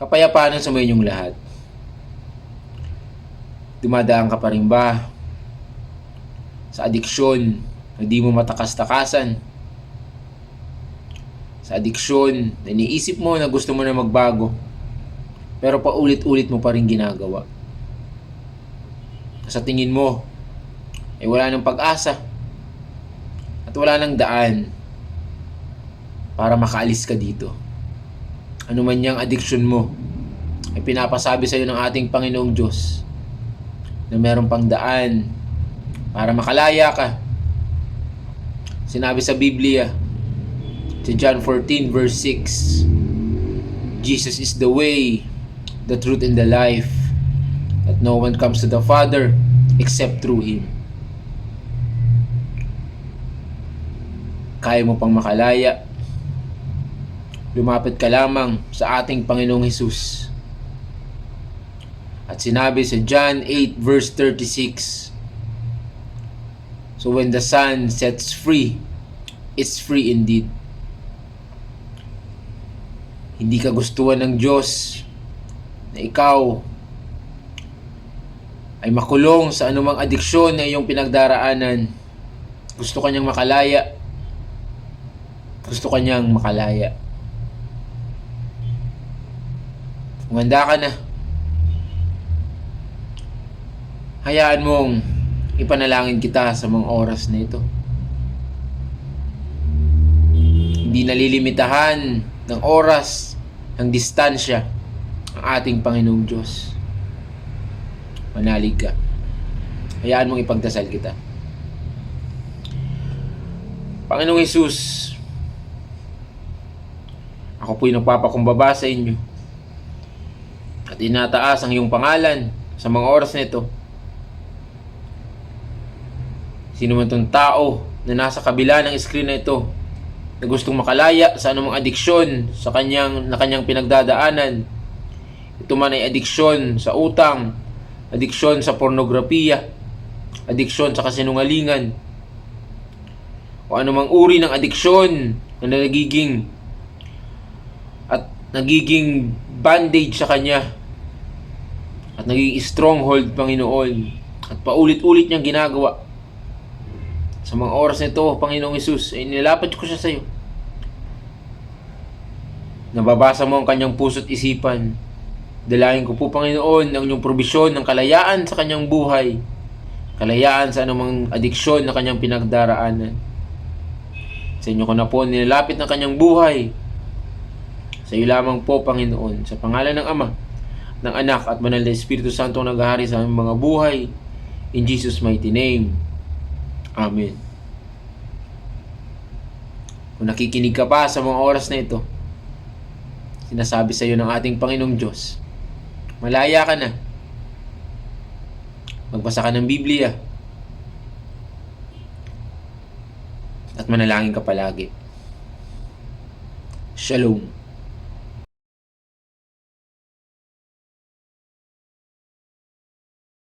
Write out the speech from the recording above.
Kapayapaan sa mga inyong lahat. Dumadaan ka pa rin ba sa adiksyon na di mo matakas-takasan? Sa adiksyon na iniisip mo na gusto mo na magbago, pero paulit-ulit mo pa rin ginagawa. Sa tingin mo, ay wala nang pag-asa at wala nang daan para makaalis ka dito. Ano man yang addiction mo, ay pinapasabi sa iyo ng ating Panginoong Diyos na meron pang daan para makalaya ka. Sinabi sa Biblia, sa John 14 verse 6, Jesus is the way, the truth, and the life, that no one comes to the Father except through Him. Kaya mo pang makalaya, lumapit ka lamang sa ating Panginoong Hesus. At sinabi sa John 8 verse 36, so when the Son sets free, it's free indeed. Hindi ka gustuhan ng Diyos na ikaw ay makulong sa anumang adiksyon na iyong pinagdaraanan. Gusto ka niyang makalaya. Gusto ka niyang makalaya. Kung handa ka na, hayaan mong ipanalangin kita sa mga oras na ito. Hindi nalilimitahan ng oras, ng distansya ang ating Panginoong Diyos. Manalig ka. Hayaan mong ipagdasal kita. Panginoong Hesus, ako po'y nagpapakumbaba sa inyo at inataas ang iyong pangalan sa mga oras na ito. Sino man itong tao na nasa kabila ng screen na ito na gustong makalaya sa anumang adiksyon sa kanyang pinagdadaanan, ito man ay adiksyon sa utang, adiksyon sa pornografiya, adiksyon sa kasinungalingan, o anumang uri ng adiksyon na nagiging bandage sa kanya at nagiging stronghold, Panginoon, at paulit-ulit niyang ginagawa. Sa mga oras na ito, Panginoong Hesus, ay nilapad ko siya sa iyo. Nababasa mo ang kanyang puso't isipan. Dalangin ko po, Panginoon, ang iyong probisyon ng kalayaan sa kanyang buhay, kalayaan sa anumang adiksyon na kanyang pinagdaraanan. Sa inyo ko na po nilalapit ng kanyang buhay. Sa iyo lamang po, Panginoon, sa pangalan ng Ama, ng Anak at Banal na Espiritu Santo ang naghahari sa aming mga buhay. In Jesus' mighty name. Amen. Kung nakikinig ka pa sa mga oras na ito, sinasabi sa iyo ng ating Panginoong Diyos, malaya ka na. Magbasa ka ng Biblia. At manalangin ka palagi. Shalom.